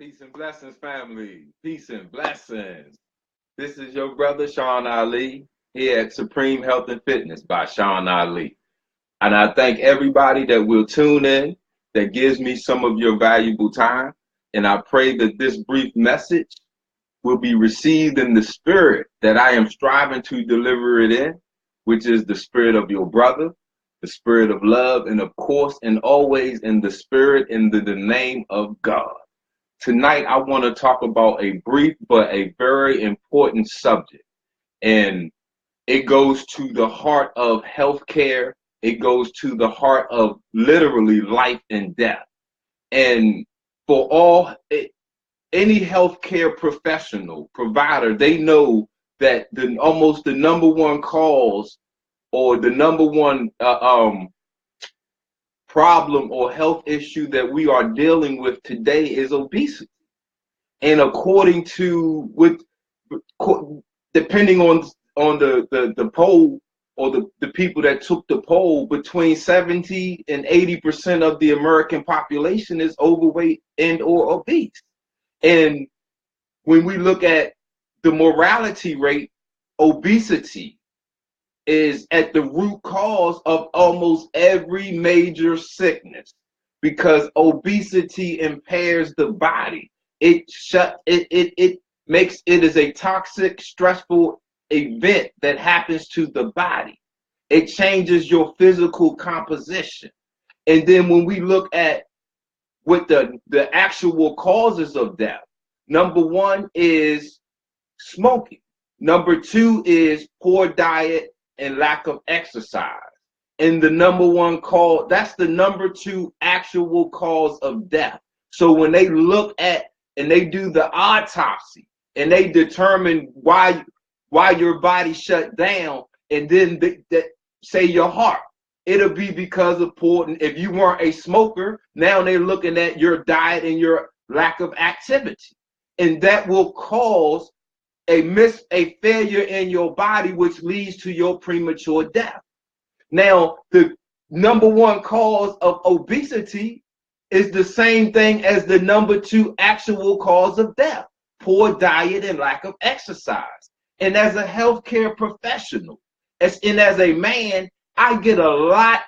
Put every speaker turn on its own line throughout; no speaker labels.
Peace and blessings, family. Peace and blessings. This is your brother, Sean Ali, here at Supreme Health and Fitness by Sean Ali. And I thank everybody that will tune in, that gives me some of your valuable time. And I pray that this brief message will be received in the spirit that I am striving to deliver it in, which is the spirit of your brother, the spirit of love, and of course, and always in the spirit, in the name of God. Tonight, I want to talk about a brief but a very important subject. And it goes to the heart of healthcare. It goes to the heart of literally life and death. And for any healthcare professional, provider, they know that almost the number one cause or the number one problem or health issue that we are dealing with today is obesity. And according to depending on the poll or the people that took the poll, between 70 and 80% of the American population is overweight and or obese. And when we look at the mortality rate, obesity is at the root cause of almost every major sickness, because obesity impairs the body. It makes it is a toxic, stressful event that happens to the body. It changes your physical composition. And then when we look at what the actual causes of death, number one is smoking. Number two is poor diet and lack of exercise. And the number one cause, that's the number two actual cause of death. So when they look at and they do the autopsy and they determine why your body shut down, and then say your heart, it'll be because of poor. If you weren't a smoker, now they're looking at your diet and your lack of activity, and that will cause a failure in your body, which leads to your premature death. Now, the number one cause of obesity is the same thing as the number two actual cause of death: poor diet and lack of exercise. And as a healthcare professional, as a man, I get a lot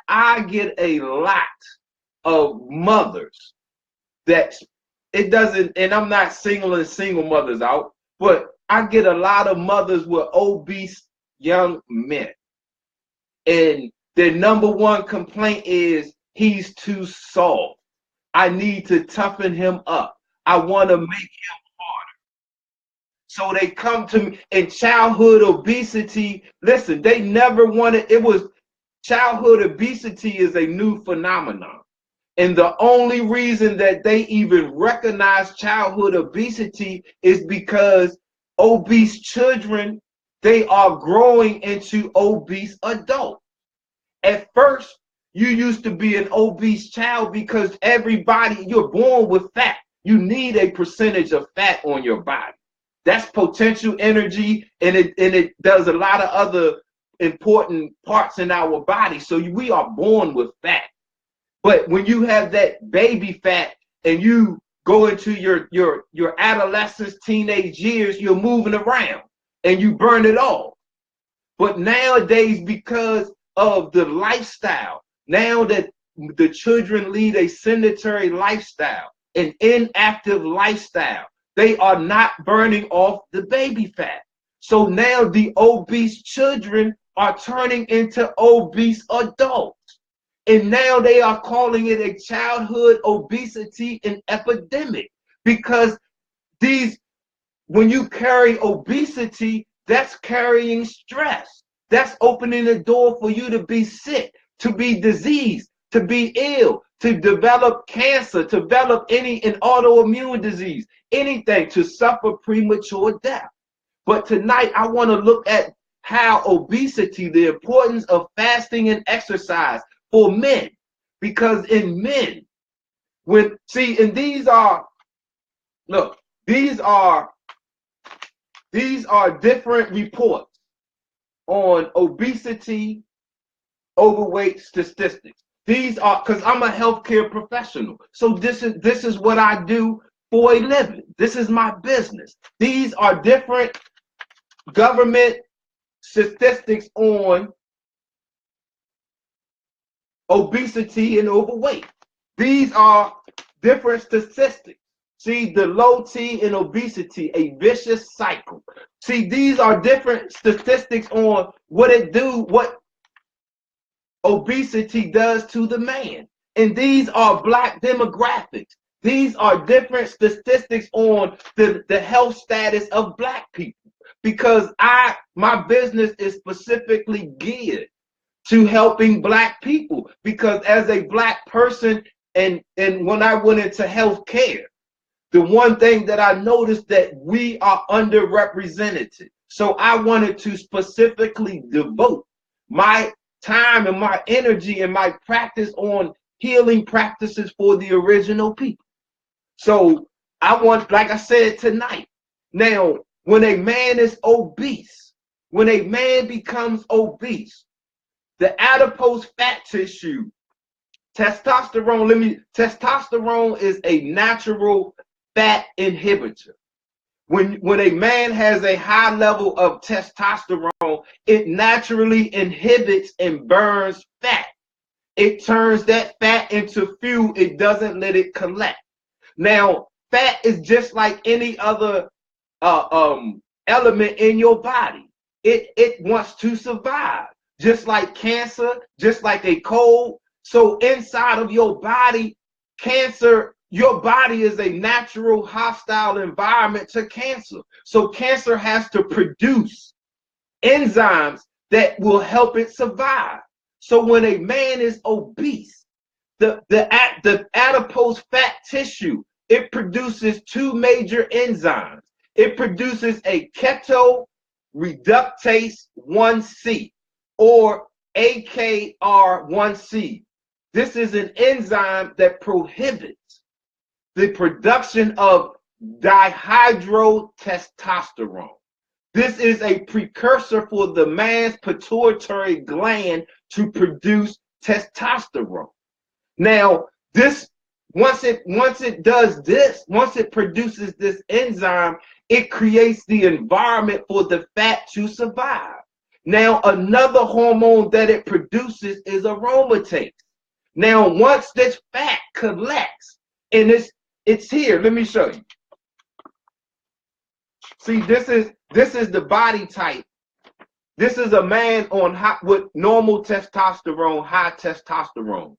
of mothers that it doesn't, and I'm not singling single mothers out, but I get a lot of mothers with obese young men. And their number one complaint is, he's too soft. I need to toughen him up. I want to make him harder. So they come to me. And childhood obesity, listen, they never wanted, childhood obesity is a new phenomenon. And the only reason that they even recognize childhood obesity is because obese children, they are growing into obese adults. At first, you used to be an obese child because you're born with fat. You need a percentage of fat on your body. That's potential energy, and it does a lot of other important parts in our body. So we are born with fat. But when you have that baby fat and you go into your adolescence, teenage years, you're moving around and you burn it off. But nowadays, because of the lifestyle, now that the children lead a sedentary lifestyle, an inactive lifestyle, they are not burning off the baby fat. So now the obese children are turning into obese adults. And now they are calling it a childhood obesity and epidemic, because when you carry obesity, that's carrying stress. That's opening the door for you to be sick, to be diseased, to be ill, to develop cancer, to develop an autoimmune disease, anything, to suffer premature death. But tonight I want to look at how obesity, the importance of fasting and exercise for men, because in men, these are different reports on obesity, overweight statistics. These are, because I'm a healthcare professional, so this is what I do for a living. This is my business. These are different government statistics on obesity and overweight. These are different statistics. See, the low T in obesity, a vicious cycle. See, these are different statistics on what obesity does to the man. And these are Black demographics. These are different statistics on the health status of Black people. Because my business is specifically geared to helping Black people. Because as a Black person, and when I went into healthcare, the one thing that I noticed that we are underrepresented. So I wanted to specifically devote my time and my energy and my practice on healing practices for the original people. So I want, like I said tonight, now when a man is obese, when a man becomes obese, the adipose fat tissue, testosterone is a natural fat inhibitor. When a man has a high level of testosterone, it naturally inhibits and burns fat. It turns that fat into fuel. It doesn't let it collect. Now, fat is just like any other element in your body. It wants to survive, just like cancer, just like a cold. So inside of your body, your body is a natural hostile environment to cancer. So cancer has to produce enzymes that will help it survive. So when a man is obese, the adipose fat tissue, it produces two major enzymes. It produces a keto reductase 1C or AKR1C. This is an enzyme that prohibits the production of dihydrotestosterone. This is a precursor for the man's pituitary gland to produce testosterone. Now, once it produces this enzyme, it creates the environment for the fat to survive. Now, another hormone that it produces is aromatase. Now, once this fat collects, and it's here, let me show you. See, this is the body type. This is a man with normal testosterone, high testosterone.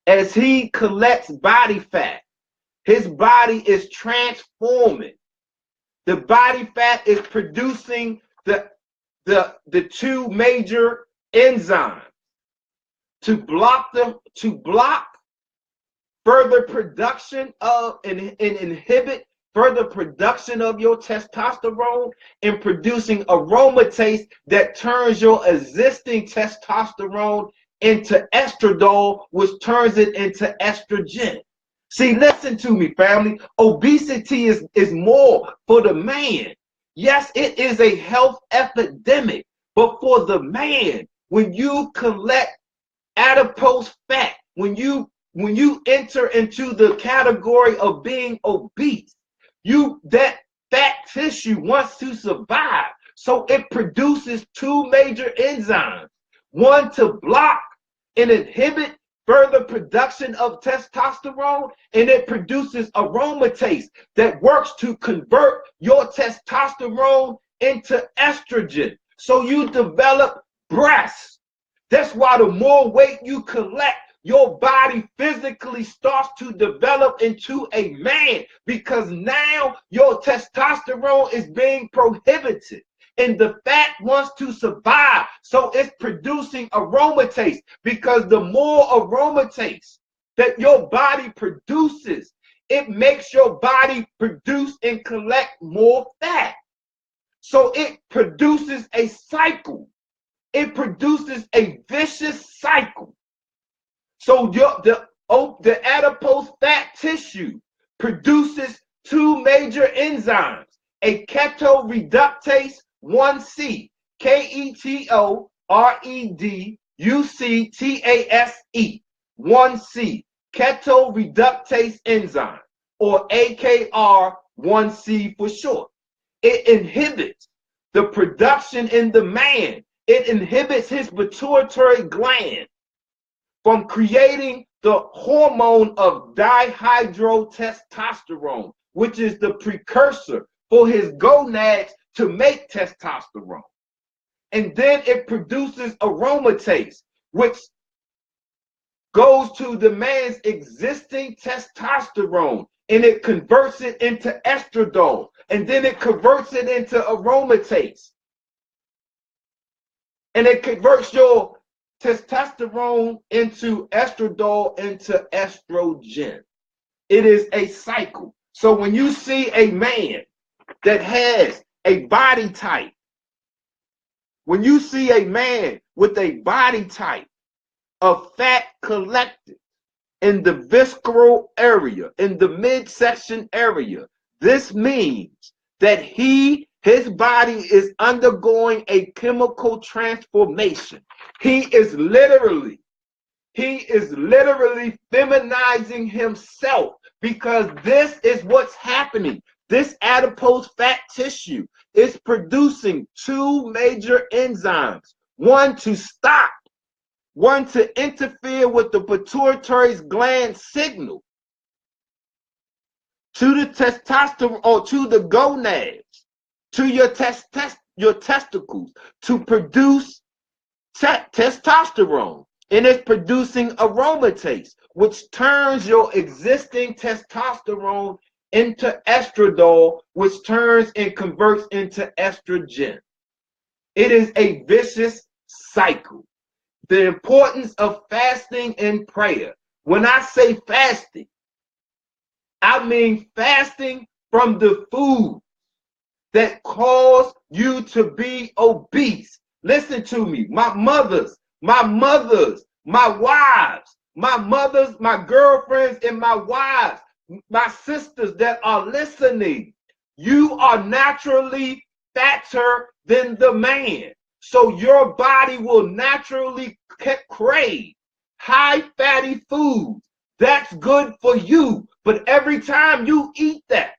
As he collects body fat, his body is transforming. The body fat is producing the two major enzymes to block further production of and inhibit further production of your testosterone, and producing aromatase that turns your existing testosterone into estradiol, which turns it into estrogen. See, listen to me, family. Obesity is more for the man. Yes, it is a health epidemic, but for the man, when you collect adipose fat, when you enter into the category of being obese, that fat tissue wants to survive. So it produces two major enzymes. One to block and inhibit further production of testosterone, and it produces aromatase that works to convert your testosterone into estrogen. So you develop breasts. That's why the more weight you collect, your body physically starts to develop into a man, because now your testosterone is being prohibited and the fat wants to survive. So it's producing aromatase, because the more aromatase that your body produces, it makes your body produce and collect more fat. So it produces a cycle. It produces a vicious cycle. So the adipose fat tissue produces two major enzymes, a keto reductase 1C, KETOREDUCTASE 1C, keto reductase enzyme. or AKR1C for short. It inhibits the production in the man. It inhibits his pituitary gland from creating the hormone of dihydrotestosterone, which is the precursor for his gonads to make testosterone. And then it produces aromatase, which goes to the man's existing testosterone, and it converts it into estradiol, and then it converts it into aromatase, and it converts your testosterone into estradiol into estrogen. It is a cycle. So when you see a man that has a body type, when you see a man with a body type of fat collected in the visceral area, in the midsection area, this means that his body is undergoing a chemical transformation. He is literally feminizing himself, because this is what's happening. This adipose fat tissue is producing two major enzymes, one to stop, one to interfere with the pituitary gland signal to the testosterone, or to the gonads, to your testicles, to produce testosterone. And it's producing aromatase, which turns your existing testosterone into estradiol, which turns and converts into estrogen. It is a vicious cycle. The importance of fasting and prayer. When I say fasting, I mean fasting from the food that cause you to be obese. Listen to me, my mothers, my wives, my mothers, my girlfriends, and my wives, my sisters that are listening. You are naturally fatter than the man. So your body will naturally crave high fatty foods. That's good for you. But every time you eat that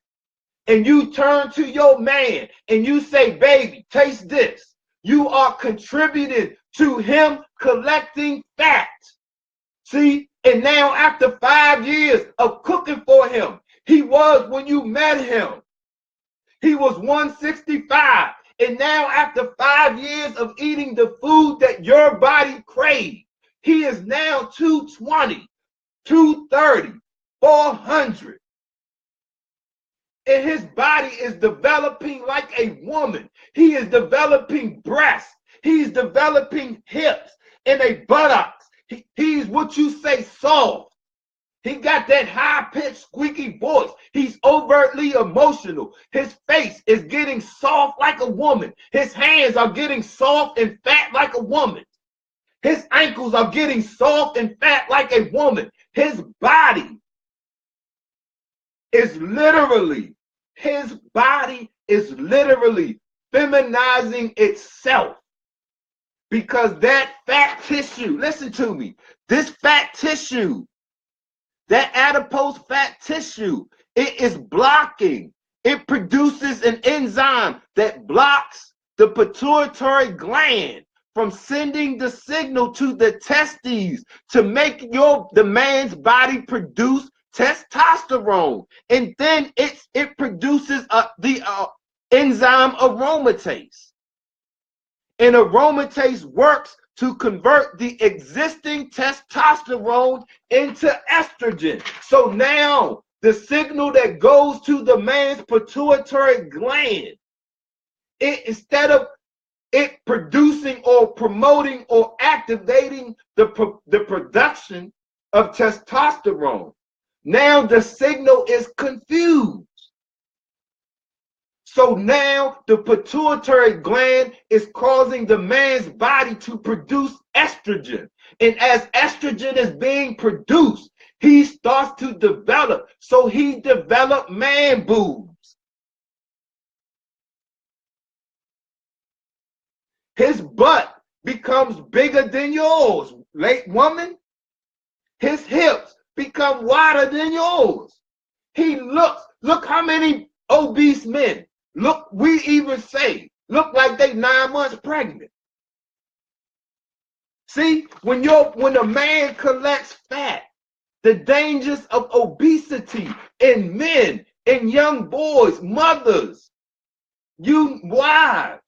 and you turn to your man and you say, baby, taste this, you are contributing to him collecting fat. See, and now after 5 years of cooking for him, when you met him, he was 165. And now after 5 years of eating the food that your body craves, he is now 220, 230, 400. And his body is developing like a woman. He is developing breasts. He's developing hips and a buttocks. He's what you say soft. He got that high-pitched, squeaky voice. He's overtly emotional. His face is getting soft like a woman. His hands are getting soft and fat like a woman. His ankles are getting soft and fat like a woman. His body is literally feminizing itself, because that fat tissue, listen to me, this fat tissue, that adipose fat tissue, it is blocking. It produces an enzyme that blocks the pituitary gland from sending the signal to the testes to make the man's body produce testosterone. And then it produces the enzyme aromatase. And aromatase works to convert the existing testosterone into estrogen. So now the signal that goes to the man's pituitary gland, instead of it producing or promoting or activating the production of testosterone, now the signal is confused. So now the pituitary gland is causing the man's body to produce estrogen. And as estrogen is being produced, he starts to develop. So he developed man boobs. His butt becomes bigger than yours, late woman. His hips become wider than yours. Look how many obese men, look, we even say, look like they 9 months pregnant. See, when a man collects fat, the dangers of obesity in men, in young boys, mothers, you wives,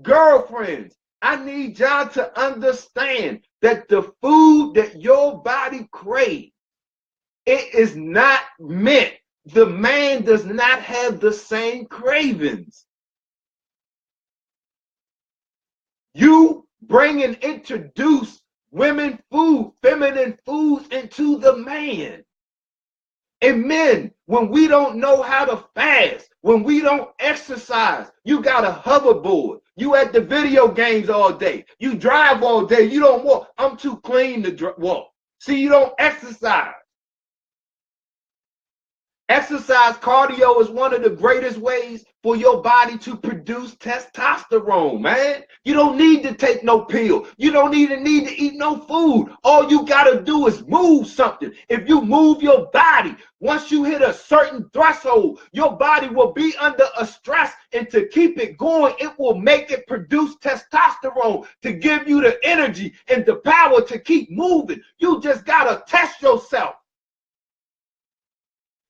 girlfriends, I need y'all to understand that the food that your body craves, it is not meant, the man does not have the same cravings. You bring and introduce women food, feminine foods into the man. And men, when we don't know how to fast, when we don't exercise, you got a hoverboard. You at the video games all day. You drive all day. You don't walk. I'm too clean to walk. See, you don't exercise. Exercise, cardio is one of the greatest ways for your body to produce testosterone, man. You don't need to take no pill. You don't even need to eat no food. All you got to do is move something. If you move your body, once you hit a certain threshold, your body will be under a stress, and to keep it going, it will make it produce testosterone to give you the energy and the power to keep moving. You just got to test yourself.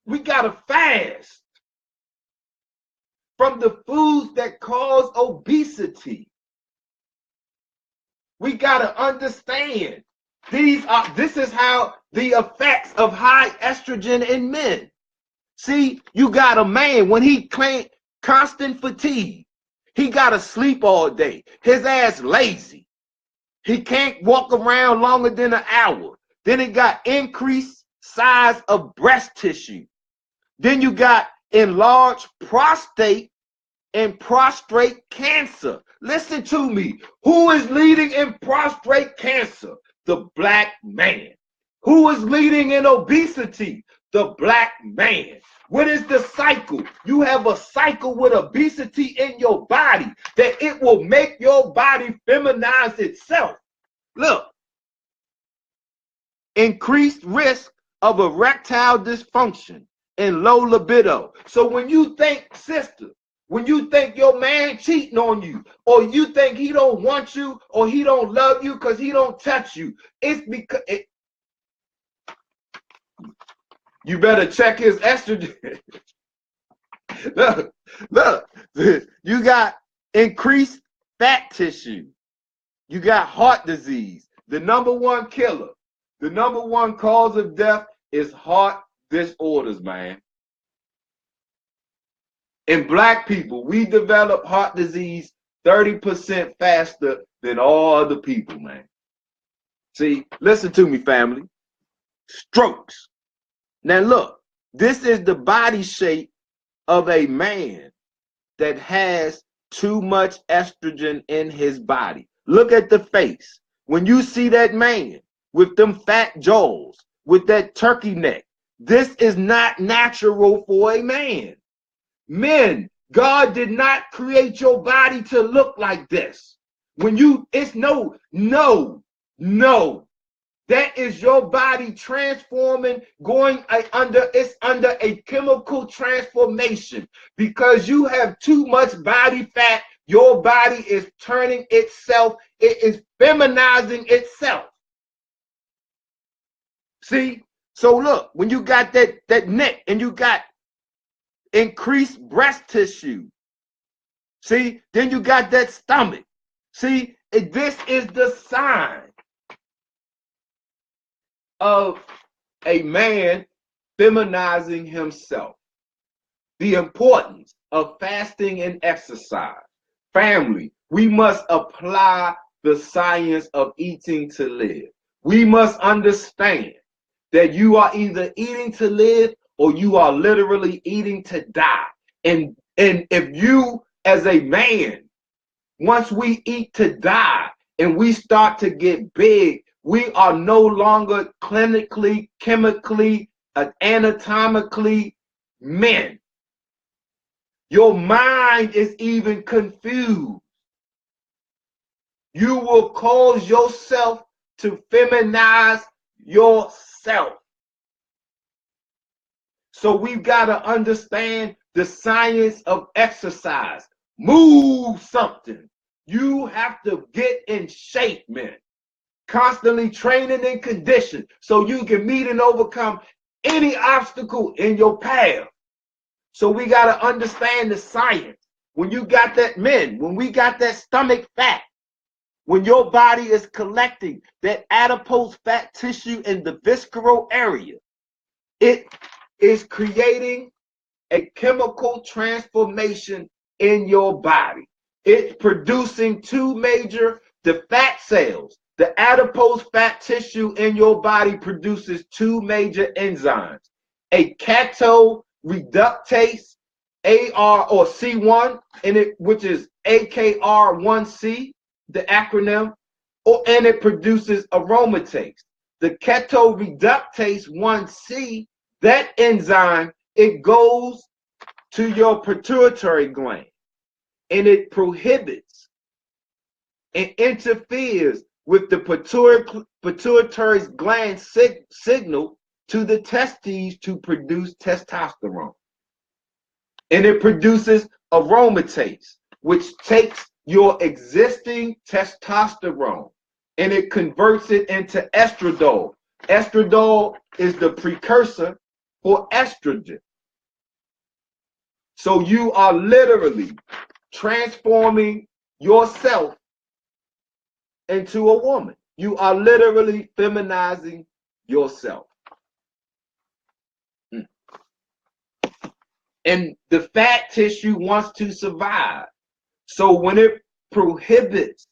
We got to fast from the foods that cause obesity. We got to understand this is how the effects of high estrogen in men. See, you got a man, when he claims constant fatigue, he got to sleep all day. His ass lazy. He can't walk around longer than an hour. Then he got increased size of breast tissue. Then you got enlarged prostate and prostate cancer. Listen to me. Who is leading in prostate cancer? The black man. Who is leading in obesity? The black man. What is the cycle? You have a cycle with obesity in your body that it will make your body feminize itself. Look. Increased risk of erectile dysfunction and low libido. So when you think, sister, when you think your man cheating on you, or you think he don't want you, or he don't love you because he don't touch you, it's because you better check his estrogen. look, you got increased fat tissue. You got heart disease. The number one killer, the number one cause of death is heart disorders, man. In black people, we develop heart disease 30% faster than all other people, man. See, listen to me, family. Strokes. Now look, this is the body shape of a man that has too much estrogen in his body. Look at the face. When you see that man with them fat jaws, with that turkey neck, this is not natural for a man. Men, God did not create your body to look like this. It's no. That is your body transforming, it's under a chemical transformation. Because you have too much body fat, your body is turning itself, it is feminizing itself. See? So look, when you got that neck and you got increased breast tissue, see, then you got that stomach. See, this is the sign of a man feminizing himself. The importance of fasting and exercise. Family, we must apply the science of eating to live. We must understand that you are either eating to live or you are literally eating to die. And if you, as a man, once we eat to die and we start to get big, we are no longer clinically, chemically, anatomically men. Your mind is even confused. You will cause yourself to feminize yourself. So we've got to understand the science of exercise. Move something. You have to get in shape, man. Constantly training and condition so you can meet and overcome any obstacle in your path. So we got to understand the science. When you got that, men, when we got that stomach fat, when your body is collecting that adipose fat tissue in the visceral area, it is creating a chemical transformation in your body. It's producing two major, the fat cells. The adipose fat tissue in your body produces two major enzymes, a keto reductase, AR or C1, which is AKR1C, the acronym, and it produces aromatase. The keto reductase 1C, that enzyme, it goes to your pituitary gland and it prohibits and interferes with the pituitary gland signal to the testes to produce testosterone. And it produces aromatase, which takes your existing testosterone and it converts it into estradiol. Estradiol is the precursor for estrogen. So you are literally transforming yourself into a woman. You are literally feminizing yourself. And the fat tissue wants to survive. So when it prohibits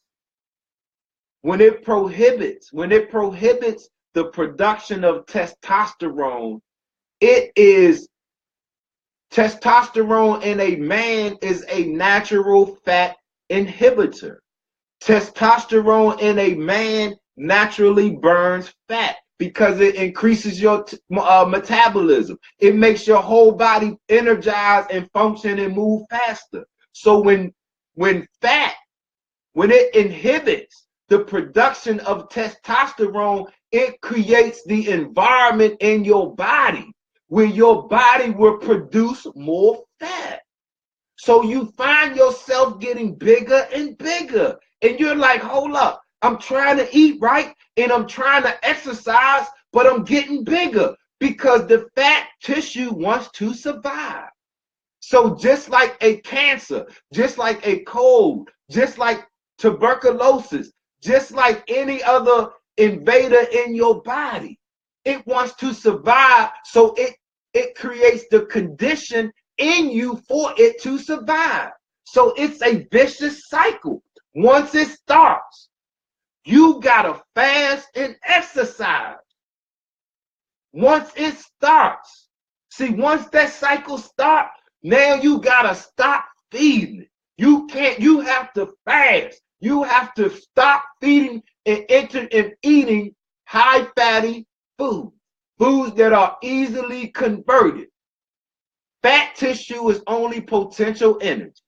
the production of testosterone, it is testosterone in a man is a natural fat inhibitor. Testosterone in a man naturally burns fat because it increases your metabolism. It makes your whole body energize and function and move faster. So when it inhibits the production of testosterone, it creates the environment in your body where your body will produce more fat. So you find yourself getting bigger and bigger. And you're like, hold up, I'm trying to eat right and I'm trying to exercise, but I'm getting bigger because the fat tissue wants to survive. So just like a cancer, just like a cold, just like tuberculosis, just like any other invader in your body, it wants to survive. So it creates the condition in you for it to survive. So it's a vicious cycle. Once it starts, you gotta fast and exercise. Once it starts, see, once that cycle starts, now you gotta stop feeding it. You have to fast. You have to stop feeding and eating high fatty foods that are easily converted. Fat tissue is only potential energy.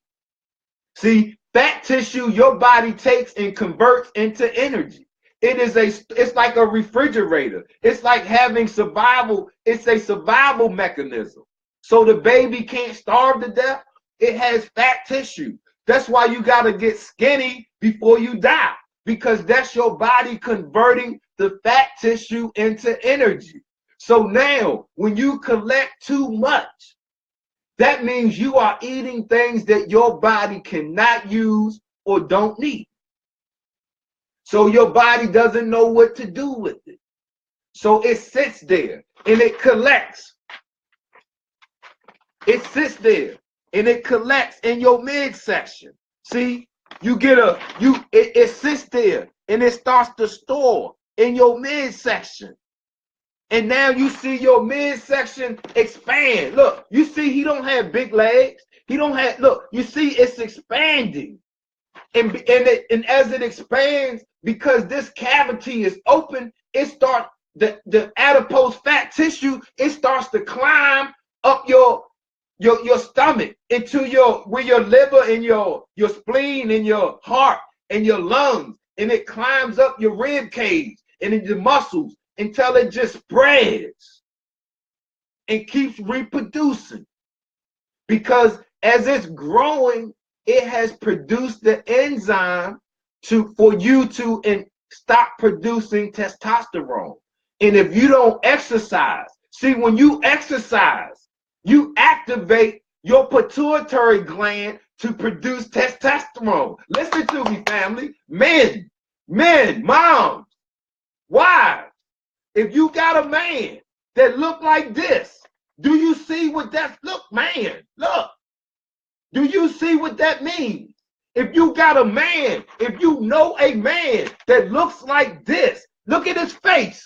See, fat tissue your body takes and converts into energy. It's like a refrigerator. It's like having survival. It's a survival mechanism. So the baby can't starve to death. It has fat tissue. That's why you got to get skinny before you die, because that's your body converting the fat tissue into energy. So now when you collect too much, that means you are eating things that your body cannot use or don't need. So your body doesn't know what to do with it. So it sits there and it collects. It sits there and it collects in your midsection. See, it sits there and it starts to store in your midsection. And now you see your midsection expand. Look, you see he don't have big legs. Look, you see it's expanding. And as it expands, because this cavity is open, it starts, the adipose fat tissue, it starts to climb up your stomach into where your liver and your spleen and your heart and your lungs, and it climbs up your rib cage and in your muscles until it just spreads. and keeps reproducing. Because as it's growing, it has produced the enzyme for you to stop producing testosterone. And if you don't exercise, see, when you exercise, you activate your pituitary gland to produce testosterone. Listen to me, family. Men, moms, wives. If you got a man that look like this, do you see what that look, man? Look. Do you see what that means? If you got a man, if you know a man that looks like this, look at his face.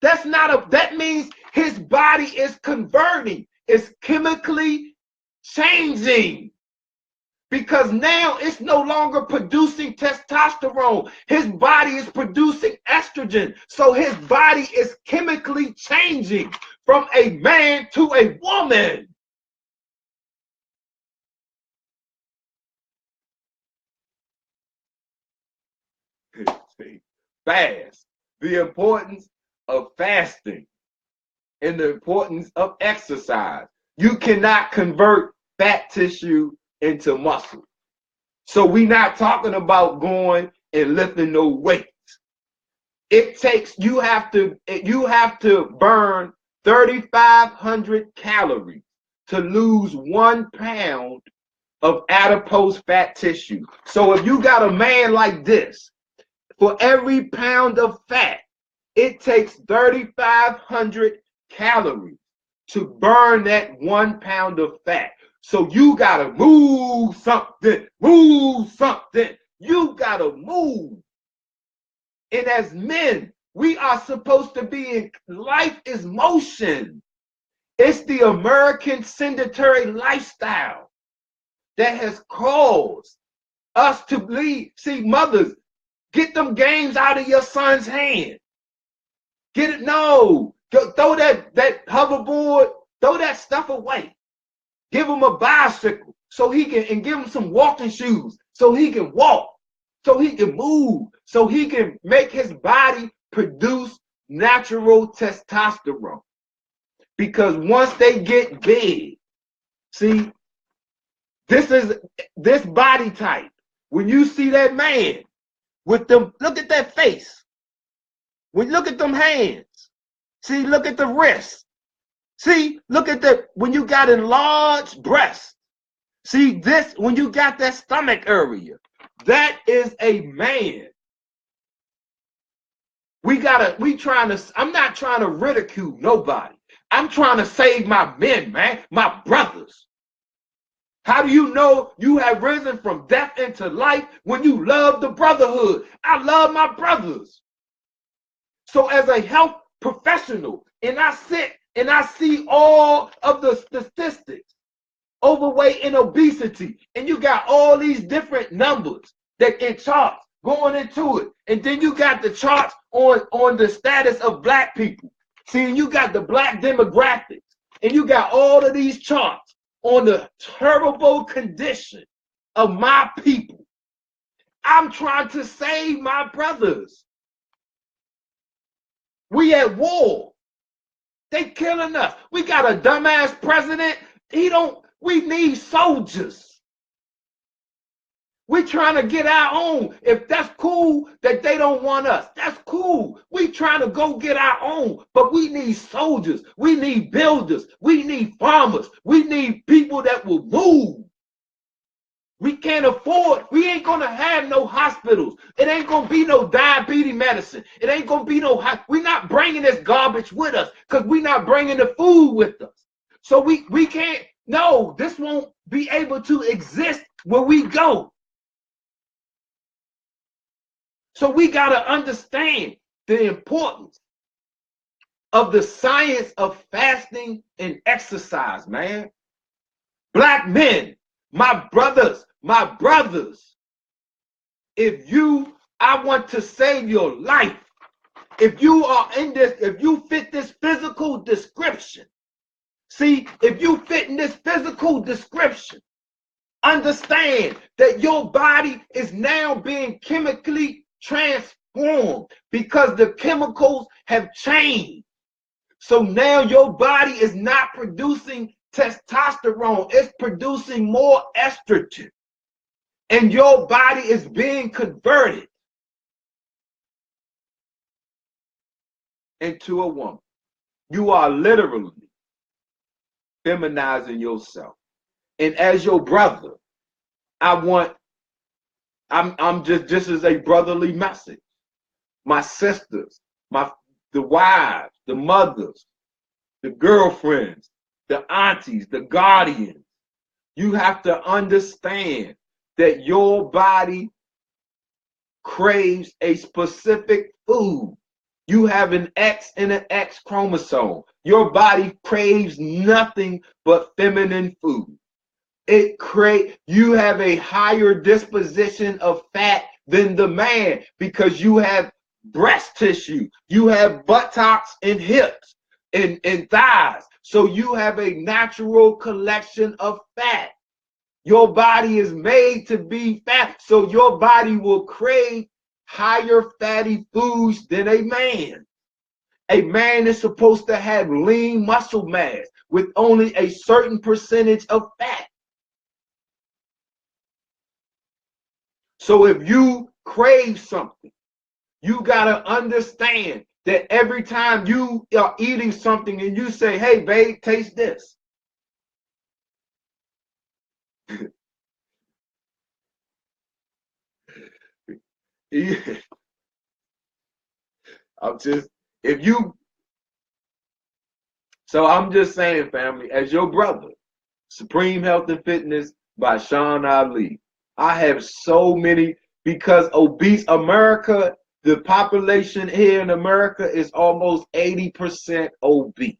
That means his body is converting. It's chemically changing. Because now it's no longer producing testosterone. His body is producing estrogen. So his body is chemically changing from a man to a woman. Fast. The importance of fasting and the importance of exercise. You cannot convert fat tissue into muscle. So we're not talking about going and lifting no weights. It takes, you have to burn 3,500 calories to lose 1 pound of adipose fat tissue. So if you got a man like this, for every pound of fat, it takes 3,500 calories to burn that 1 pound of fat. So you gotta move something, You gotta move. And as men, we are supposed to be in, life is motion. It's the American sedentary lifestyle that has caused us to lead. See, mothers, get them games out of your son's hand. Get it? No. Throw that hoverboard, throw that stuff away. Give him a bicycle so he can, and give him some walking shoes so he can walk, so he can move, so he can make his body produce natural testosterone. Because once they get big, see, this body type. When you see that man with them, look at that face. When you look at them hands, see, look at the wrist. See, look at when you got enlarged breasts. See this, when you got that stomach area, that is a man. I'm not trying to ridicule nobody. I'm trying to save my men, man, my brothers. How do you know you have risen from death into life? When you love the brotherhood. I love my brothers. So as a health professional, and I sit and I see all of the statistics, overweight and obesity, and you got all these different numbers that in charts going into it. And then you got the charts on the status of black people. See, and you got the black demographics, and you got all of these charts on the terrible condition of my people. I'm trying to save my brothers. We at war. They killing us. We got a dumbass president. We need soldiers. We trying to get our own. If that's cool that they don't want us, that's cool. We trying to go get our own, but we need soldiers. We need builders. We need farmers. We need people that will move. We can't afford, we ain't gonna have no hospitals. It ain't gonna be no diabetes medicine. It ain't gonna be no, we're not bringing this garbage with us because we're not bringing the food with us. So we can't, no, this won't be able to exist where we go. So we gotta understand the importance of the science of fasting and exercise, man. Black men, my brothers, I want to save your life. If you are in this, if you fit this physical description, see, if you fit in this physical description, understand that your body is now being chemically transformed because the chemicals have changed. So now your body is not producing testosterone, it's producing more estrogen. And your body is being converted into a woman. You are literally feminizing yourself. And as your brother, I'm just as a brotherly message. My sisters, the wives, the mothers, the girlfriends, the aunties, the guardians, you have to understand that your body craves a specific food. You have an X and an X chromosome. Your body craves nothing but feminine food. You have a higher disposition of fat than the man because you have breast tissue, you have buttocks and hips and thighs. So you have a natural collection of fat. Your body is made to be fat, so your body will crave higher fatty foods than a man. A man is supposed to have lean muscle mass with only a certain percentage of fat. So if you crave something, you got to understand that every time you are eating something and you say, hey, babe, taste this. I'm just saying, family, as your brother, Supreme Health and Fitness by Sean Ali. I have so many, because obese America, the population here in America is almost 80% obese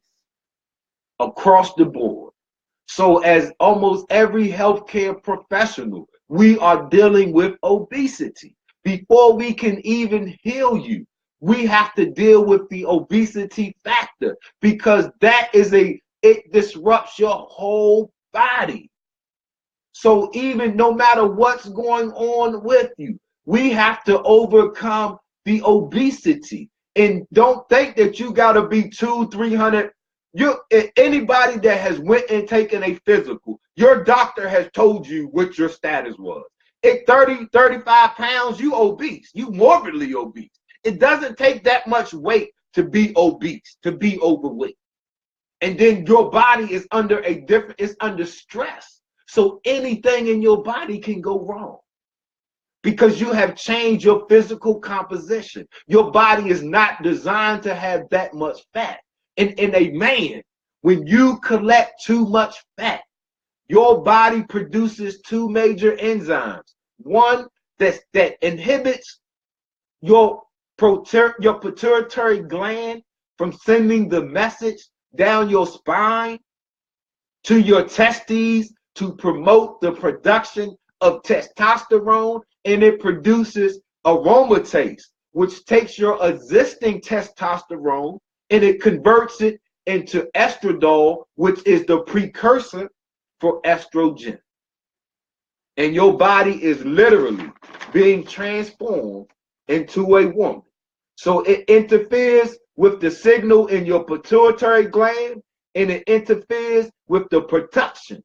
across the board. So as almost every healthcare professional, we are dealing with obesity. Before we can even heal you, we have to deal with the obesity factor, because it disrupts your whole body. So even no matter what's going on with you, we have to overcome the obesity. And don't think that you got to be 200-300. Anybody that has went and taken a physical, your doctor has told you what your status was. At 30-35 pounds, you obese, you morbidly obese. It doesn't take that much weight to be obese, to be overweight. And then your body is it's under stress. So anything in your body can go wrong because you have changed your physical composition. Your body is not designed to have that much fat. And in a man, when you collect too much fat, your body produces two major enzymes. One that inhibits your pituitary gland from sending the message down your spine to your testes to promote the production of testosterone, and it produces aromatase, which takes your existing testosterone and it converts it into estradiol, which is the precursor for estrogen. And your body is literally being transformed into a woman. So it interferes with the signal in your pituitary gland, and it interferes with the production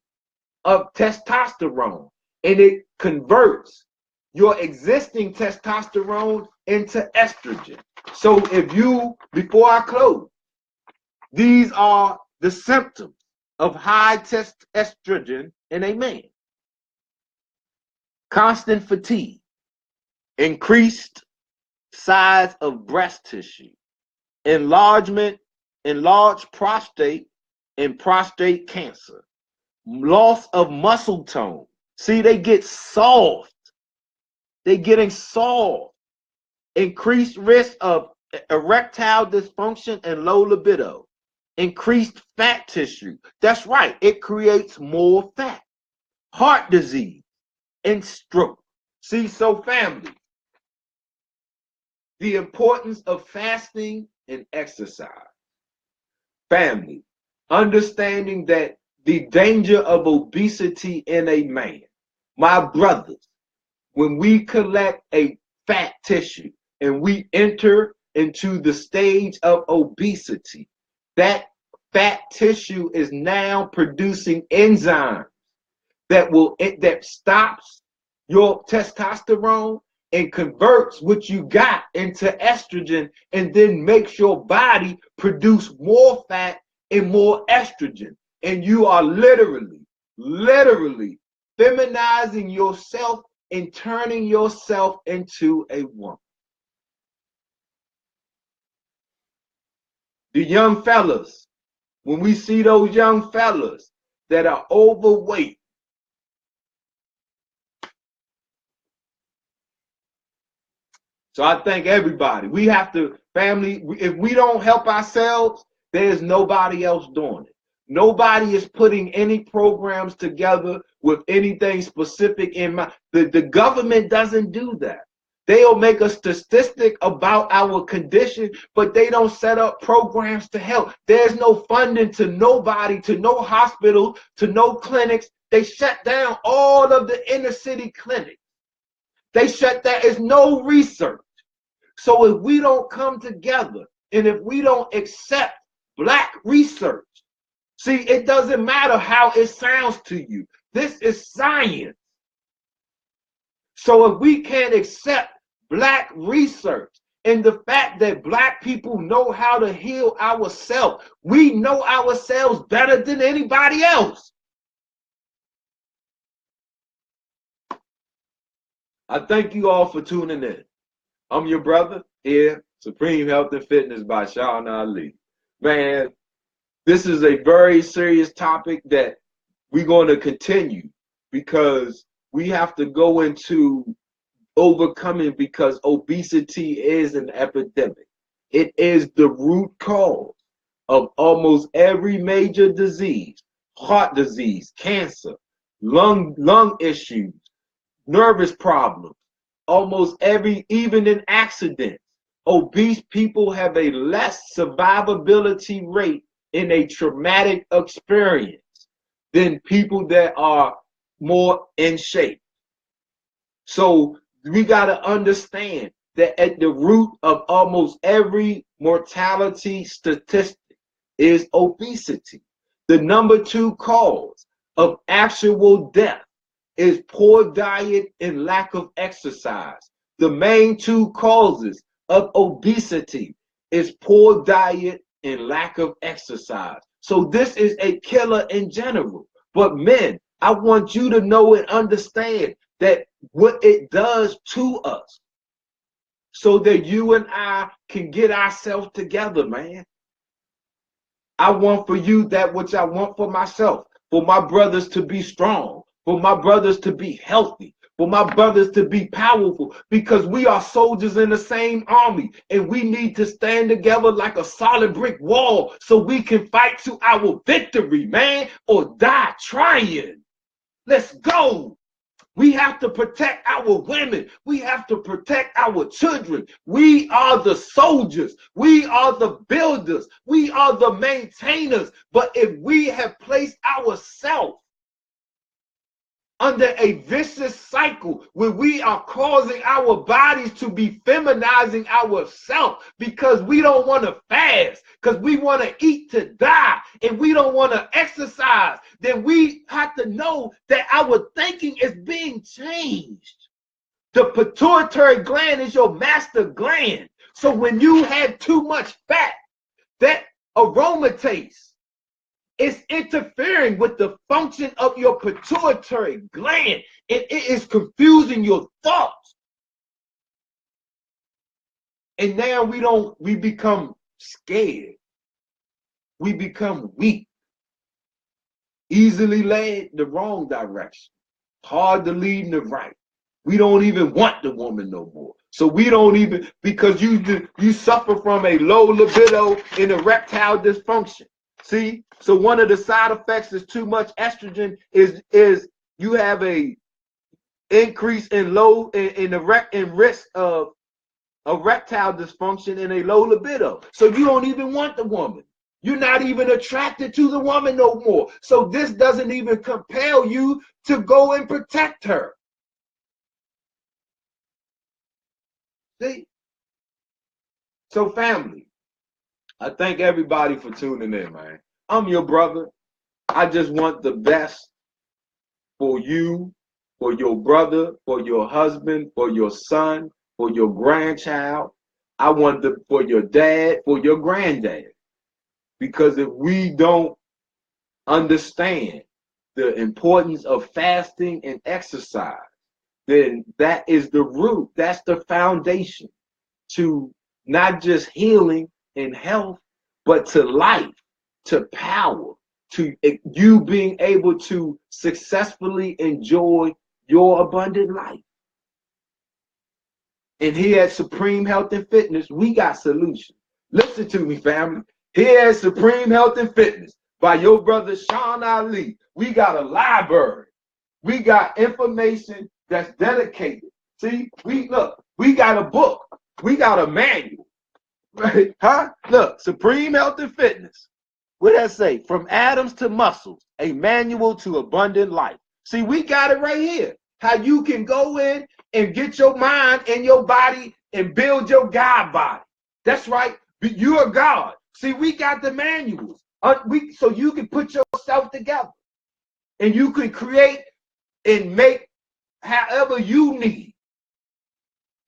of testosterone, and it converts your existing testosterone into estrogen. So before I close, these are the symptoms of high estrogen in a man. Constant fatigue, increased size of breast tissue, enlarged prostate and prostate cancer, loss of muscle tone. See, they get soft. They're getting soft. Increased risk of erectile dysfunction and low libido. Increased fat tissue. That's right. It creates more fat. Heart disease and stroke. See, so family, the importance of fasting and exercise. Family, understanding that the danger of obesity in a man. My brothers, when we collect a fat tissue and we enter into the stage of obesity, that fat tissue is now producing enzymes that stops your testosterone and converts what you got into estrogen, and then makes your body produce more fat and more estrogen. And you are literally feminizing yourself and turning yourself into a woman. The young fellas, when we see those young fellas that are overweight, so I thank everybody. We have to, family, if we don't help ourselves, there's nobody else doing it. Nobody is putting any programs together with anything specific in mind. The government doesn't do that. They'll make a statistic about our condition, but they don't set up programs to help. There's no funding to nobody, to no hospital, to no clinics. They shut down all of the inner city clinics. They shut down. There's no research. So if we don't come together and if we don't accept Black research, see, it doesn't matter how it sounds to you. This is science. So if we can't accept Black research and the fact that Black people know how to heal ourselves, we know ourselves better than anybody else. I thank you all for tuning in. I'm your brother here, Supreme Health and Fitness by Sean Ali. Man, this is a very serious topic that we're going to continue, because we have to go into overcoming, because obesity is an epidemic. It is the root cause of almost every major disease: heart disease, cancer, lung issues, nervous problems, almost every, even in accidents. Obese people have a less survivability rate in a traumatic experience than people that are more in shape. So we got to understand that at the root of almost every mortality statistic is obesity. The number 2 cause of actual death is poor diet and lack of exercise. The main 2 causes of obesity is poor diet and lack of exercise. So this is a killer in general. But men, I want you to know and understand that what it does to us, so that you and I can get ourselves together, man. I want for you that which I want for myself, for my brothers to be strong, for my brothers to be healthy, for my brothers to be powerful, because we are soldiers in the same army, and we need to stand together like a solid brick wall so we can fight to our victory, man, or die trying. Let's go. We have to protect our women. We have to protect our children. We are the soldiers. We are the builders. We are the maintainers. But if we have placed ourselves under a vicious cycle where we are causing our bodies to be feminizing ourselves because we don't want to fast, because we want to eat to die, and we don't want to exercise, then we have to know that our thinking is being changed. The pituitary gland is your master gland. So when you have too much fat, that aromatase is interfering with the function of your pituitary gland, and it is confusing your thoughts. And now we become scared. We become weak, easily led the wrong direction, hard to lead in the right. We don't even want the woman no more. So we don't even, because you suffer from a low libido and erectile dysfunction. See, so one of the side effects is too much estrogen is you have a increase in risk of erectile dysfunction and a low libido. So you don't even want the woman. You're not even attracted to the woman no more. So this doesn't even compel you to go and protect her. See? So family, I thank everybody for tuning in, man. I'm your brother. I just want the best for you, for your brother, for your husband, for your son, for your grandchild. I want for your dad, for your granddad. Because if we don't understand the importance of fasting and exercise, then that is the root. That's the foundation to not just healing and health, but to life, to power, to you being able to successfully enjoy your abundant life. And here at Supreme Health and Fitness, we got solutions. Listen to me, family. Here at Supreme Health and Fitness, by your brother Sean Ali, we got a library. We got information that's dedicated. See, we got a book. We got a manual. Right? Huh? Look, Supreme Health and Fitness. What does that say? From atoms to muscles, a manual to abundant life. See, we got it right here. How you can go in and get your mind and your body and build your God body. That's right. You are God. See, we got the manuals. So you can put yourself together. And you can create and make however you need.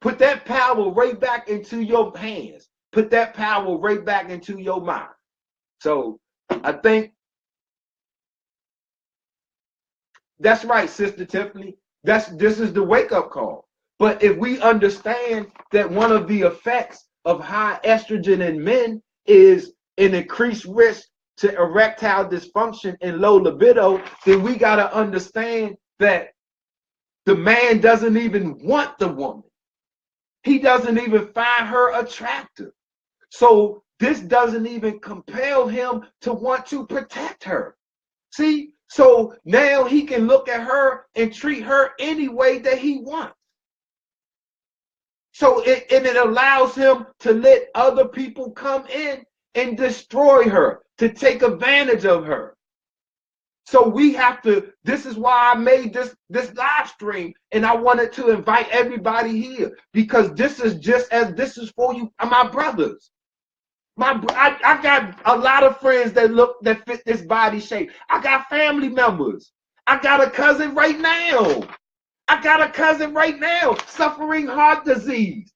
Put that power right back into your hands. Put that power right back into your mind. So I think that's right, Sister Tiffany. This is the wake-up call. But if we understand that one of the effects of high estrogen in men is an increased risk to erectile dysfunction and low libido, then we got to understand that the man doesn't even want the woman. He doesn't even find her attractive. So this doesn't even compel him to want to protect her. See? So now he can look at her and treat her any way that he wants. So it allows him to let other people come in and destroy her, to take advantage of her. So we have to, this is why I made this live stream, and I wanted to invite everybody here, because this is for you, my brothers. I got a lot of friends that fit this body shape. I got family members. I got a cousin right now. Suffering heart disease.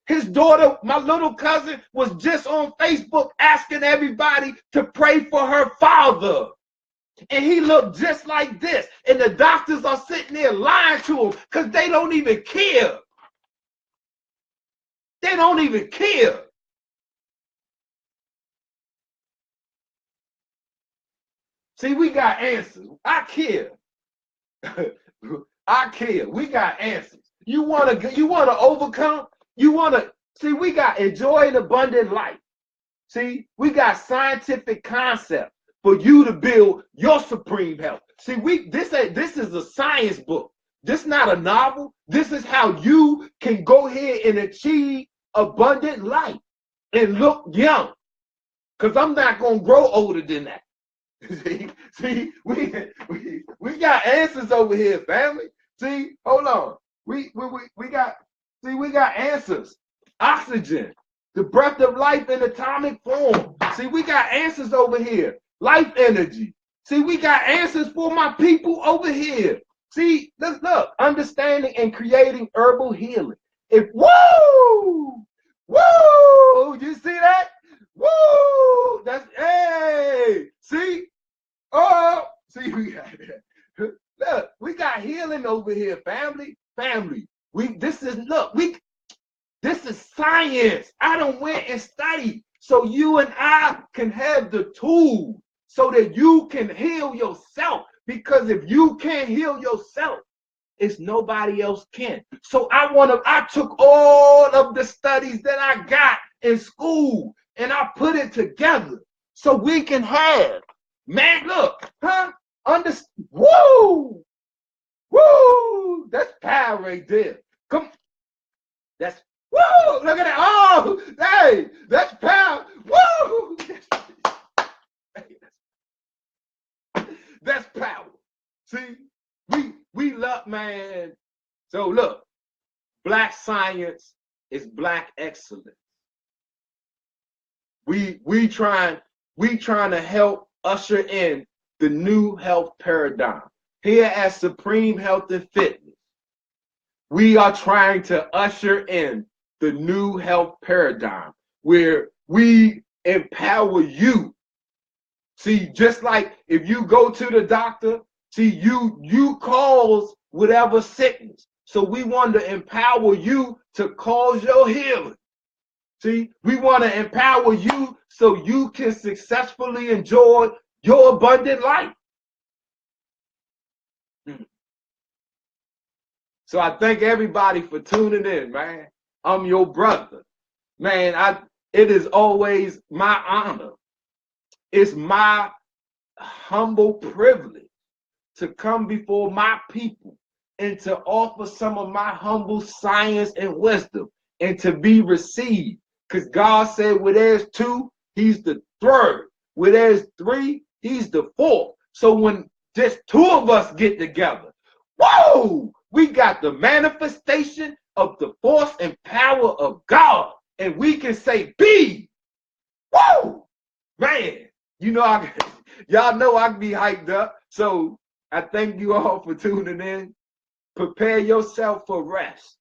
His daughter, my little cousin, was just on Facebook asking everybody to pray for her father. And he looked just like this. And the doctors are sitting there lying to him because they don't even care. They don't even care. See, we got answers. I care. I care. We got answers. You wanna overcome? See, we got enjoy an abundant life. See, we got scientific concepts for you to build your supreme health. See, this is a science book. This is not a novel. This is how you can go ahead and achieve abundant life and look young. Because I'm not gonna grow older than that. See, we got answers over here, family. See, hold on. We got answers. Oxygen, the breath of life in atomic form. See, we got answers over here. Life energy. See, we got answers for my people over here. See, look, understanding and creating herbal healing. Woo! You see that? Woo! That's, hey! See? Oh! See, look, we got healing over here, family. This is science. I done went and studied so you and I can have the tools so that you can heal yourself. Because if you can't heal yourself, it's nobody else can. So I took all of the studies that I got in school and I put it together so we can have, man, look, huh? Woo! That's power right there. Come, that's, woo! Look at that. Oh, hey, that's power. Woo! That's power. See, we love, man. So look, Black science is Black excellence. We trying to help usher in the new health paradigm. Here at Supreme Health and Fitness, we are trying to usher in the new health paradigm where we empower you. See, just like if you go to the doctor, see, you cause whatever sickness. So we want to empower you to cause your healing. See, we want to empower you so you can successfully enjoy your abundant life. So I thank everybody for tuning in, man. I'm your brother. Man, it is always my honor. It's my humble privilege to come before my people and to offer some of my humble science and wisdom and to be received. Because God said where there's two, he's the third. Where there's three, he's the fourth. So when just two of us get together, whoa, we got the manifestation of the force and power of God. And we can say, be. Whoa, man. You know, y'all know I can be hyped up. So I thank you all for tuning in. Prepare yourself for rest.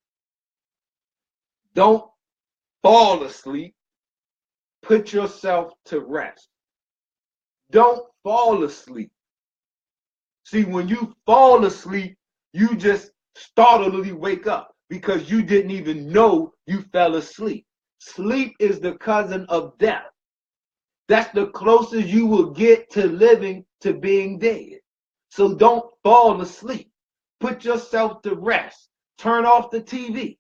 Don't fall asleep. Put yourself to rest. Don't fall asleep. See, when you fall asleep, you just startlingly wake up because you didn't even know you fell asleep. Sleep is the cousin of death. That's the closest you will get to living to being dead. So don't fall asleep. Put yourself to rest. Turn off the TV.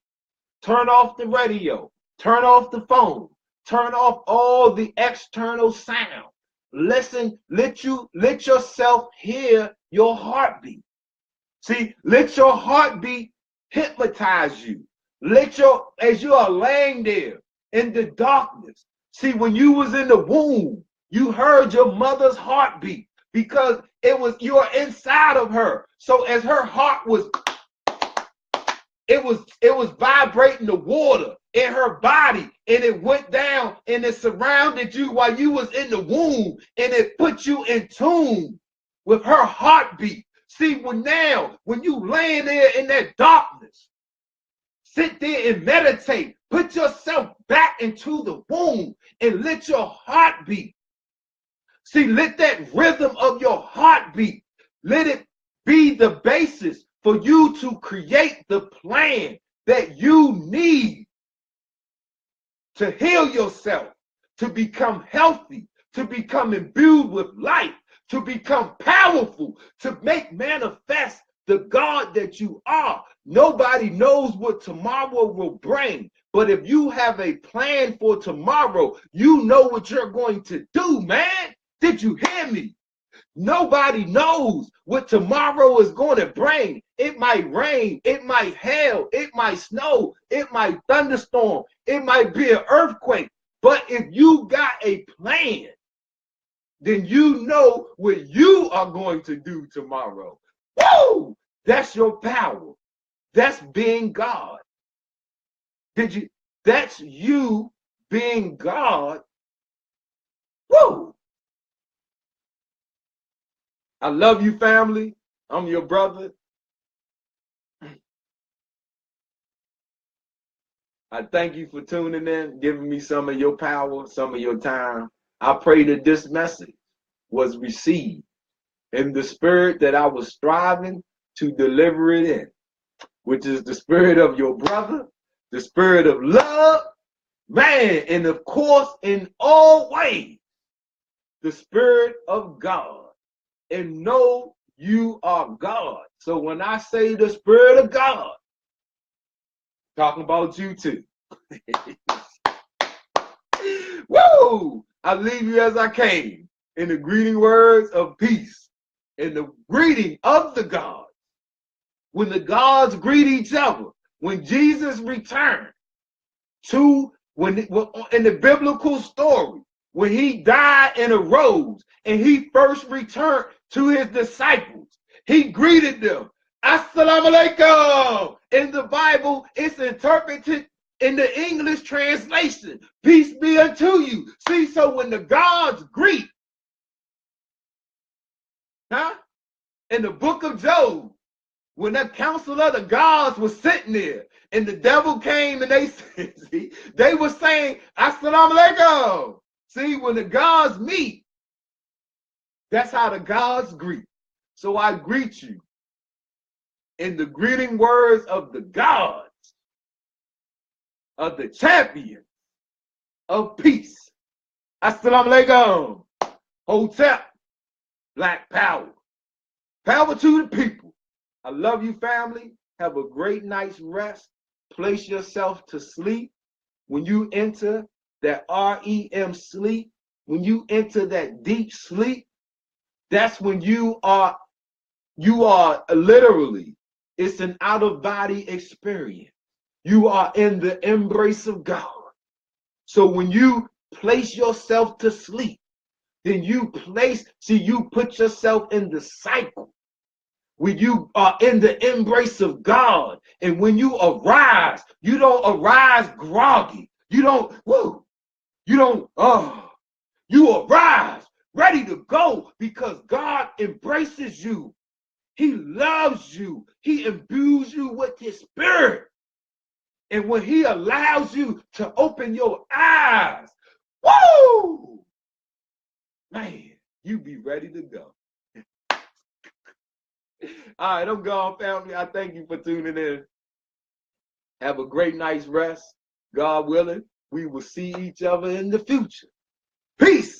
Turn off the radio. Turn off the phone. Turn off all the external sound. Listen, let yourself hear your heartbeat. See, let your heartbeat hypnotize you. As you are laying there in the darkness. See, when you was in the womb, you heard your mother's heartbeat because you are inside of her. So as her heart was, it was vibrating the water in her body, and it went down and it surrounded you while you was in the womb, and it put you in tune with her heartbeat. See, when you laying there in that darkness, sit there and meditate. Put yourself back into the womb and let your heart beat. See, let that rhythm of your heartbeat, let it be the basis for you to create the plan that you need to heal yourself, to become healthy, to become imbued with life, to become powerful, to make manifest the God that you are. Nobody knows what tomorrow will bring, but if you have a plan for tomorrow, you know what you're going to do, man. Did you hear me? Nobody knows what tomorrow is going to bring. It might rain, it might hail, it might snow, it might thunderstorm, it might be an earthquake. But if you got a plan, then you know what you are going to do tomorrow. Woo! That's your power. That's being God. That's you being God. Woo! I love you, family. I'm your brother. I thank you for tuning in, giving me some of your power, some of your time. I pray that this message was received in the spirit that I was striving to deliver it in, which is the spirit of your brother, the spirit of love, man, and of course, in all ways, the spirit of God. And know you are God. So when I say the spirit of God, talking about you too. Woo! I leave you as I came, in the greeting words of peace, in the greeting of the gods. When the gods greet each other, when Jesus returned in the biblical story, when he died and arose, and he first returned to his disciples, he greeted them. Assalamu alaikum. In the Bible, it's interpreted In the English translation, peace be unto you. See, so when the gods greet, in the book of Job, when that council of the gods was sitting there, and the devil came and they see, they were saying, Assalamu alaikum. See, when the gods meet, that's how the gods greet. So I greet you in the greeting words of the gods, of the champion of peace. Assalamu alaikum. Hotep, black power. Power to the people. I love you, family. Have a great night's rest. Place yourself to sleep. When you enter that REM sleep, when you enter that deep sleep, that's when you are literally, it's an out-of-body experience. You are in the embrace of God. So when you place yourself to sleep, then you put yourself in the cycle. When you are in the embrace of God, and when you arise, you don't arise groggy. You arise ready to go because God embraces you. He loves you. He imbues you with his spirit. And when he allows you to open your eyes, woo, man, you be ready to go. All right, I'm gone, family. I thank you for tuning in. Have a great night's rest. God willing, we will see each other in the future. Peace.